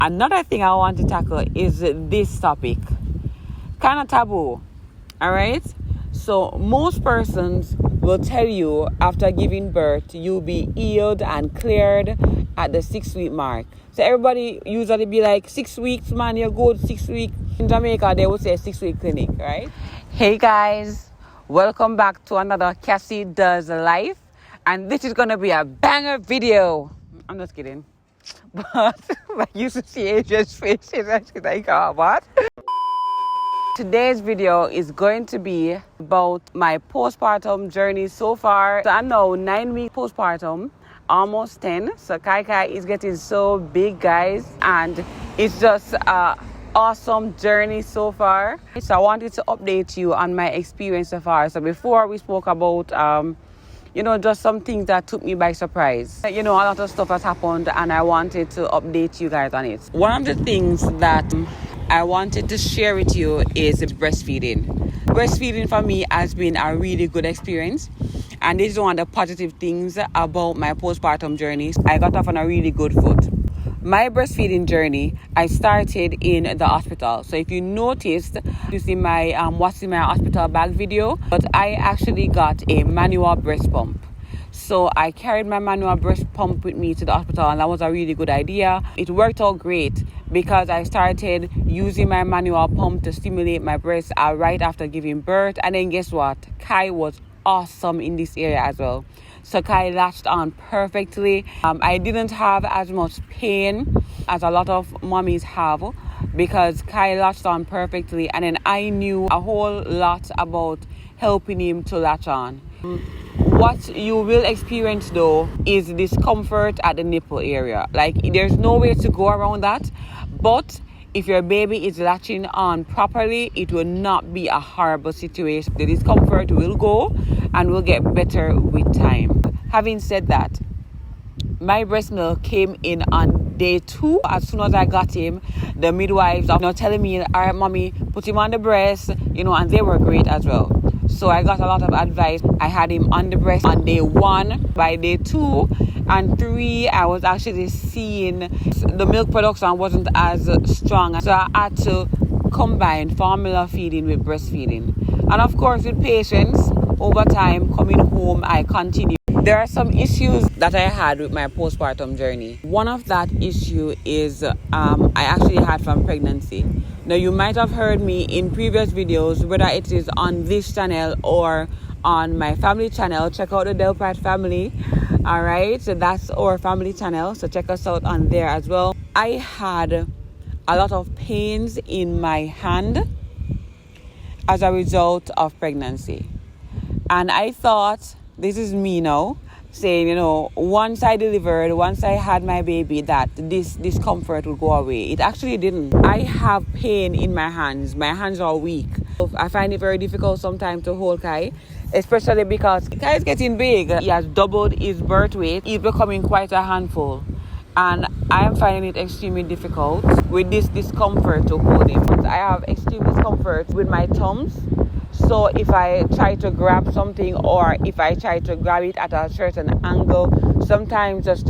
Another thing I want to tackle is this topic. Kind of taboo, all right? So most persons will tell you after giving birth, you'll be healed and cleared at the 6-week mark. So everybody usually be like, 6 weeks, man, you're good, 6 weeks. In Jamaica, they would say 6-week clinic, right? Hey guys, welcome back to another Cassie Does Life. And this is going to be a banger video. I'm just kidding. But I used to see Adrian's face. She's actually like, oh, what? Today's video is going to be about my postpartum journey so far. So I'm now 9 weeks postpartum, almost 10. So Kai is getting so big, guys. And it's just an awesome journey so far. So I wanted to update you on my experience so far. So before we spoke about just some things that took me by surprise. A lot of stuff has happened and I wanted to update you guys on it. One of the things that I wanted to share with you is breastfeeding. Breastfeeding for me has been a really good experience. And this is one of the positive things about my postpartum journey. I got off on a really good foot. My breastfeeding journey, I started in the hospital. So if you noticed, you see my what's in my hospital bag video, but I actually got a manual breast pump. So I carried my manual breast pump with me to the hospital, and that was a really good idea. It worked out great because I started using my manual pump to stimulate my breast right after giving birth. And then guess what? Kai was awesome in this area as well. So Kai latched on perfectly. I didn't have as much pain as a lot of mommies have because Kai latched on perfectly, and then I knew a whole lot about helping him to latch on. What you will experience though is discomfort at the nipple area. Like there's no way to go around that, but if your baby is latching on properly, it will not be a horrible situation. The discomfort will go and will get better with time. Having said that, my breast milk came in on day 2. As soon as I got him, the midwives are telling me, all right, mommy, put him on the breast, and they were great as well. So I got a lot of advice. I had him on the breast on day 1. By day 2 and 3, I was actually seeing the milk production wasn't as strong. So I had to combine formula feeding with breastfeeding. And of course, with patience, over time, coming home, I continued. There are some issues that I had with my postpartum journey. One of that issue is I actually had from pregnancy. Now, you might have heard me in previous videos, whether it is on this channel or on my family channel. Check out the Delprat family. All right, so that's our family channel. So check us out on there as well. I had a lot of pains in my hand as a result of pregnancy. And I thought, this is me now, saying, once I delivered, once I had my baby, that this discomfort would go away. It actually didn't. I have pain in my hands. My hands are weak. I find it very difficult sometimes to hold Kai, especially because Kai is getting big. He has doubled his birth weight. He's becoming quite a handful. And I am finding it extremely difficult with this discomfort to hold him. I have extreme discomfort with my thumbs. So if I try to grab something or if I try to grab it at a certain angle, sometimes just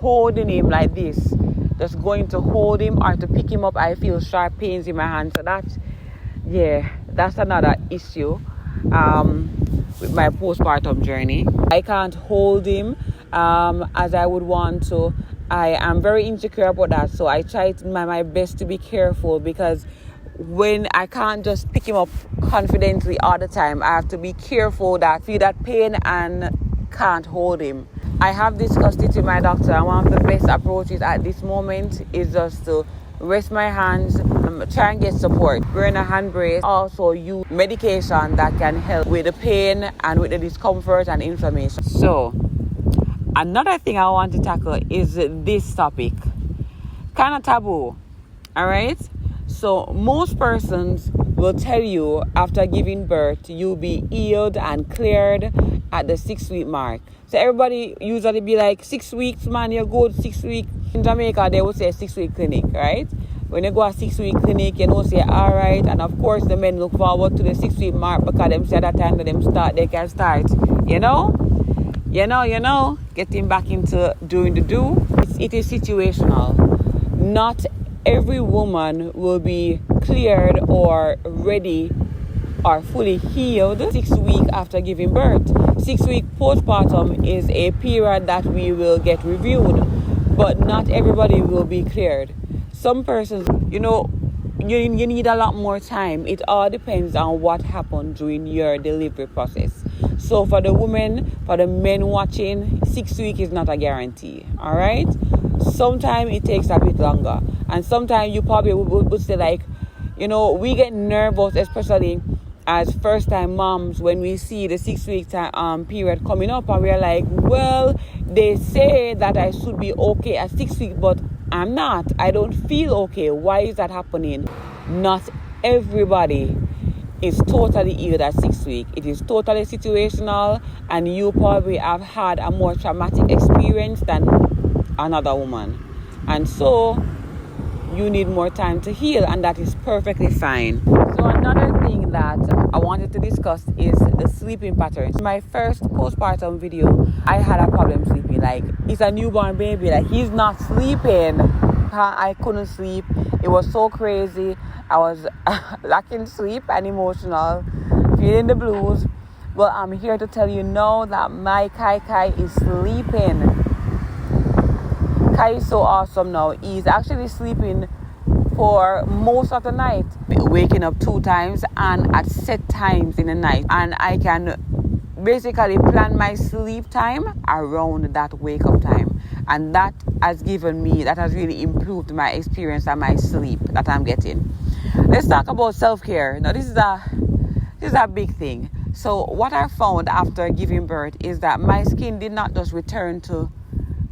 holding him like this, just going to hold him or to pick him up, I feel sharp pains in my hand. So that's another issue with my postpartum journey. I can't hold him as I would want to. I am very insecure about that. So I try my best to be careful because when I can't just pick him up confidently all the time, I have to be careful that I feel that pain and can't hold him. I have discussed it with my doctor, and one of the best approaches at this moment is just to rest my hands, try and get support. Wearing a hand brace, also use medication that can help with the pain and with the discomfort and inflammation. So, another thing I want to tackle is this topic. Kind of taboo, all right? So most persons will tell you after giving birth, you'll be healed and cleared at the 6-week mark. So everybody usually be like, 6 weeks, man, you're good, 6 weeks. In Jamaica, they would say 6-week clinic, right? When you go a 6-week clinic, say, all right. And of course, the men look forward to the 6-week mark because them say that time that they can start, getting back into doing the do. It is situational. not every woman will be cleared or ready or fully healed 6 weeks after giving birth. 6 week postpartum is a period that we will get reviewed, but not everybody will be cleared. Some persons, you need a lot more time. It all depends on what happened during your delivery process. So for the women, for the men watching, 6 weeks is not a guarantee. All right. Sometimes it takes a bit longer, and sometimes you probably would say like, we get nervous, especially as first-time moms, when we see the 6 week period coming up, and we're like, well, they say that I should be okay at 6 weeks, but I'm not. I don't feel okay. Why is that happening? Not everybody is totally healed at 6 weeks. It is totally situational, and you probably have had a more traumatic experience than another woman, and so you need more time to heal, and that is perfectly fine. So another thing that I wanted to discuss is the sleeping patterns. My first postpartum video, I had a problem sleeping. Like, it's a newborn baby, like he's not sleeping. I couldn't sleep. It was so crazy. I was lacking sleep and emotional, feeling the blues. Well, I'm here to tell you now that my Kai is sleeping. Kai is so awesome now. He's actually sleeping for most of the night, waking up 2 times and at set times in the night. And I can basically plan my sleep time around that wake up time. And that has really improved my experience and my sleep that I'm getting. Let's talk about self-care. Now, this is a big thing. So what I found after giving birth is that my skin did not just return to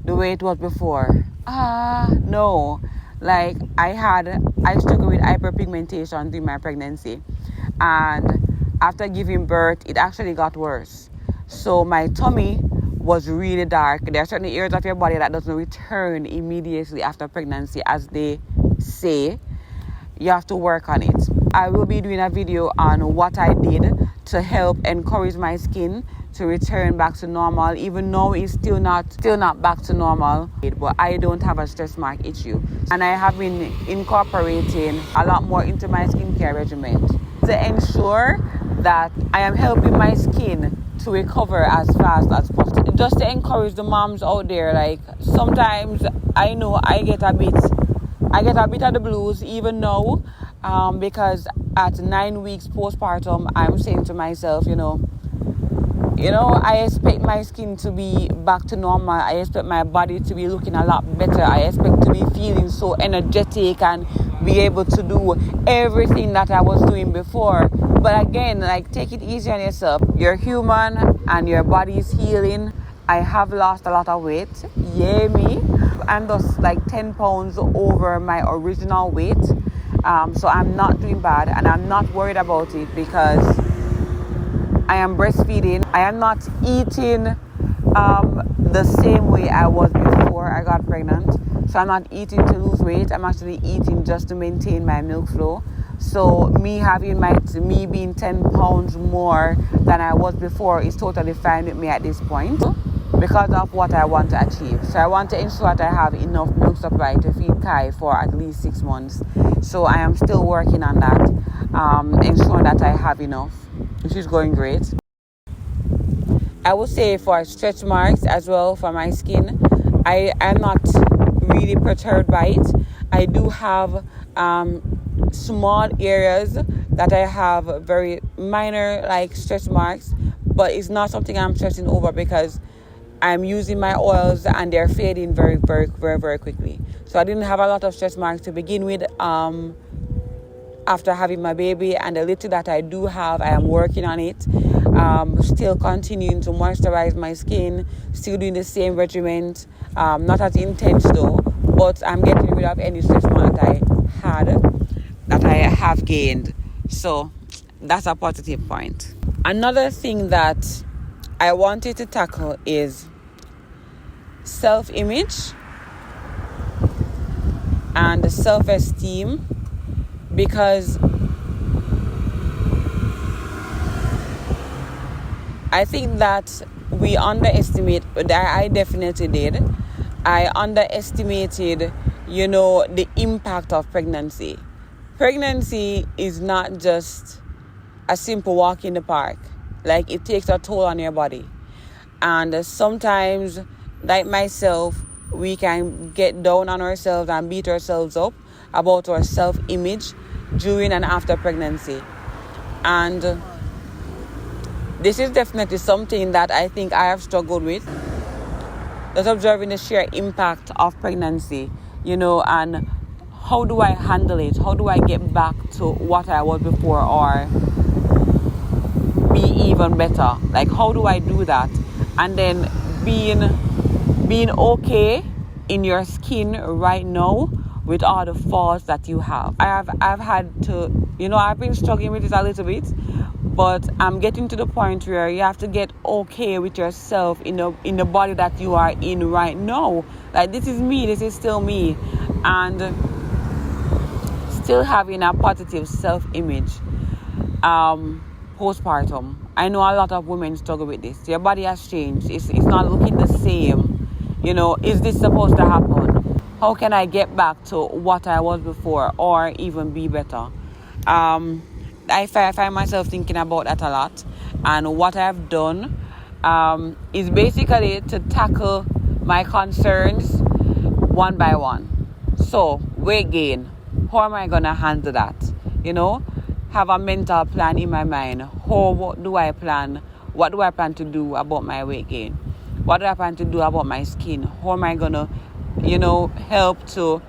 the way it was before. No. Like, I struggled with hyperpigmentation during my pregnancy, and after giving birth it actually got worse. So my tummy was really dark. There are certain areas of your body that doesn't return immediately after pregnancy, as they say. You have to work on it. I will be doing a video on what I did to help encourage my skin to return back to normal, even though it's still not back to normal, but I don't have a stretch mark issue, and I have been incorporating a lot more into my skincare regimen to ensure that I am helping my skin to recover as fast as possible. Just to encourage the moms out there, like, sometimes I know I get a bit of the blues even now, because at 9 weeks postpartum, I'm saying to myself, I expect my skin to be back to normal. I expect my body to be looking a lot better. I expect to be feeling so energetic and be able to do everything that I was doing before. But again, like, take it easy on yourself. You're human and your body is healing. I have lost a lot of weight. Yay me. I'm just like 10 pounds over my original weight. So I'm not doing bad, and I'm not worried about it because I am breastfeeding. I am not eating the same way I was before I got pregnant. So I'm not eating to lose weight. I'm actually eating just to maintain my milk flow. So me being 10 pounds more than I was before is totally fine with me at this point, because of what I want to achieve. So I want to ensure that I have enough milk supply to feed Kai for at least 6 months. So I am still working on that, ensuring that I have enough, which is going great. I would say for stretch marks as well for my skin, I am not really perturbed by it. I do have small areas that I have very minor like stretch marks, but it's not something I'm stressing over because I'm using my oils and they're fading very, very, very, very quickly. So I didn't have a lot of stretch marks to begin with after having my baby, and the little that I do have, I am working on it. Still continuing to moisturize my skin, still doing the same regimen, not as intense though, but I'm getting rid of any stretch mark that I have gained. So that's a positive point. Another thing that I wanted to tackle is self-image and self-esteem, because I think that we underestimate, I definitely did. I underestimated, the impact of pregnancy. Pregnancy is not just a simple walk in the park. Like, it takes a toll on your body. And sometimes, like myself, we can get down on ourselves and beat ourselves up about our self-image during and after pregnancy. And this is definitely something that I think I have struggled with. Just observing the sheer impact of pregnancy, and how do I handle it? How do I get back to what I was before, or be even better? Like, how do I do that? And then being okay in your skin right now with all the faults that you have. I've had to, I've been struggling with it a little bit, but I'm getting to the point where you have to get okay with yourself in the body that you are in right now. Like, this is me, this is still me, and still having a positive self-image. Postpartum, I know a lot of women struggle with this. Your body has changed. It's not looking the same. Is this supposed to happen? How can I get back to what I was before, or even be better? I find myself thinking about that a lot. And what I've done is basically to tackle my concerns one by one. So, weight gain. How am I going to handle that? Have a mental plan in my mind. What do I plan to do about my weight gain? What do I plan to do about my skin? How am I going to, help to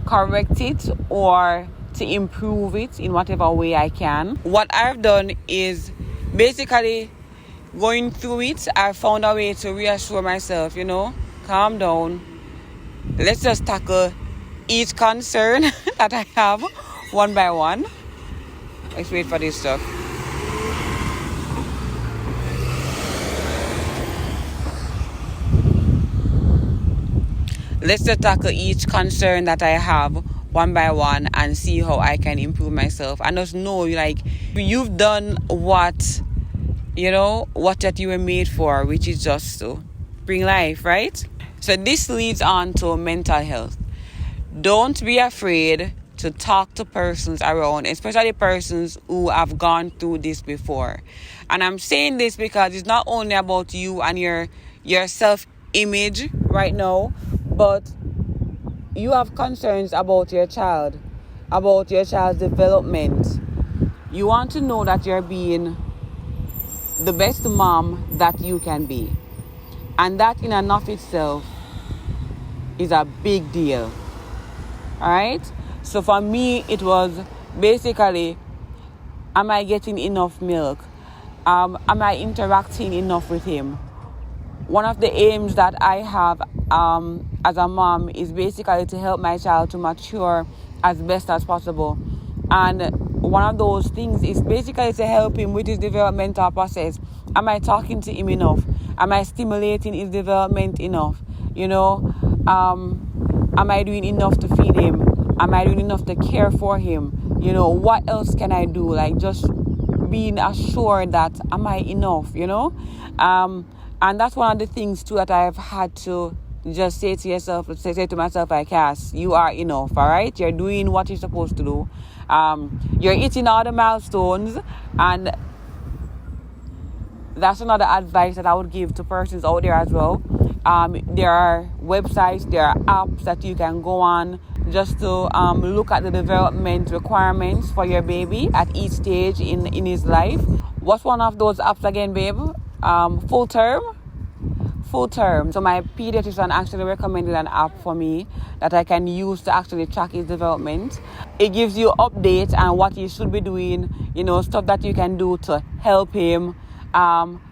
correct it or to improve it in whatever way I can? What I've done is basically going through it. I found a way to reassure myself, calm down. Let's just tackle each concern that I have one by one. Let's wait for this stuff. Let's just tackle each concern that I have one by one and see how I can improve myself. And just know, like, you've done what that you were made for, which is just to bring life, right? So this leads on to mental health. Don't be afraid to talk to persons around, especially persons who have gone through this before. And I'm saying this because it's not only about you and your self-image right now, but you have concerns about your child's development. You want to know that you're being the best mom that you can be. And that in and of itself is a big deal. Alright? So for me, it was basically, am I getting enough milk? Am I interacting enough with him? One of the aims that I have as a mom is basically to help my child to mature as best as possible. And one of those things is basically to help him with his developmental process. Am I talking to him enough? Am I stimulating his development enough? Am I doing enough to feed him? Am I doing enough to care for him? What else can I do? Like, just being assured that, am I enough? And that's one of the things too that I've had to just say to myself, like, Cass, you are enough, all right? You're doing what you're supposed to do. You're hitting all the milestones, and that's another advice that I would give to persons out there as well. There are websites, there are apps that you can go on just to look at the development requirements for your baby at each stage in his life. What's one of those apps again, babe? Full term. So my pediatrician actually recommended an app for me that I can use to actually track his development. It gives you updates on what you should be doing, stuff that you can do to help him.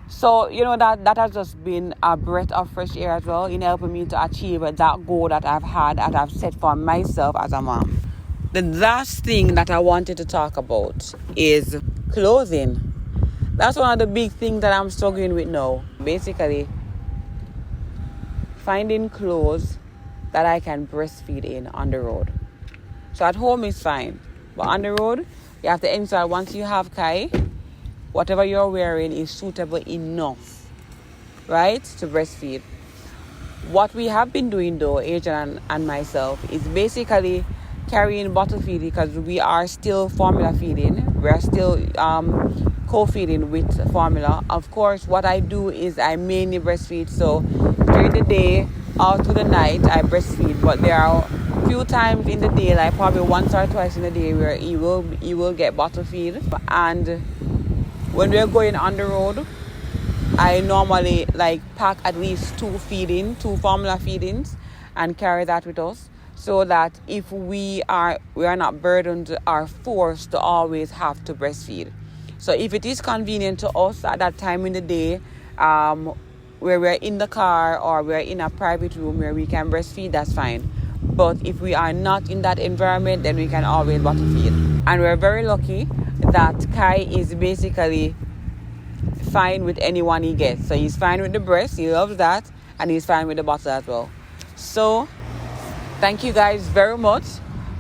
So that has just been a breath of fresh air as well in helping me to achieve that goal that I've set for myself as a mom. The last thing that I wanted to talk about is clothing. That's one of the big things that I'm struggling with now. Basically, finding clothes that I can breastfeed in on the road. So at home is fine, but on the road, you have to ensure once you have Kai, whatever you're wearing is suitable enough, right, to breastfeed. What we have been doing though, Adrian and myself, is basically carrying bottle feeding because we are still formula feeding. We are still co-feeding with formula. Of course, what I do is I mainly breastfeed. So during the day, all through the night, I breastfeed. But there are a few times in the day, like probably once or twice in the day, where he will get bottle feed. And when we're going on the road, I normally pack at least two formula feedings and carry that with us, so that if we are not burdened or forced to always have to breastfeed. So if it is convenient to us at that time in the day, where we're in the car or we're in a private room where we can breastfeed, that's fine. But if we are not in that environment, then we can always bottle feed. And we're very lucky that Kai is basically fine with anyone he gets. So he's fine with the breast, he loves that, and he's fine with the bottle as well. So thank you guys very much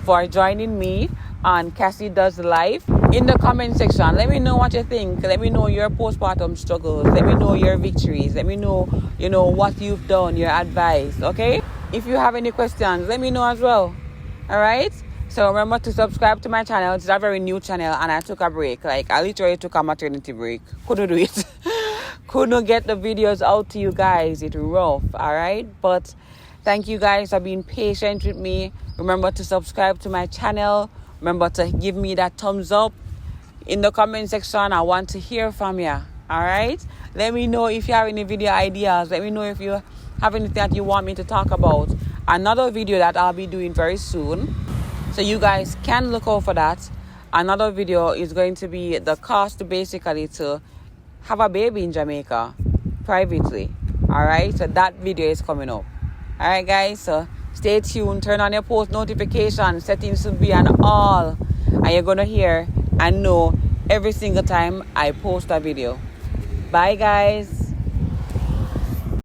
for joining me on Cassie Does Life. In the comment section, let me know what you think. Let me know your postpartum struggles. Let me know your victories. Let me know, what you've done, your advice, okay? If you have any questions, let me know as well. All right? So remember to subscribe to my channel. It's a very new channel, and I took a break. I literally took a maternity break. Couldn't do it. Couldn't get the videos out to you guys. It's rough, all right? But thank you guys for being patient with me. Remember to subscribe to my channel. Remember to give me that thumbs up. In the comment section, I want to hear from you, all right? Let me know if you have any video ideas. Let me know if you have anything that you want me to talk about. Another video that I'll be doing very soon, so you guys can look out for that. Another video is going to be the cost basically to have a baby in Jamaica privately. All right, so that video is coming up. All right, guys, so stay tuned. Turn on your post notification settings to be on all, and you're gonna hear and know every single time I post a video. Bye, guys.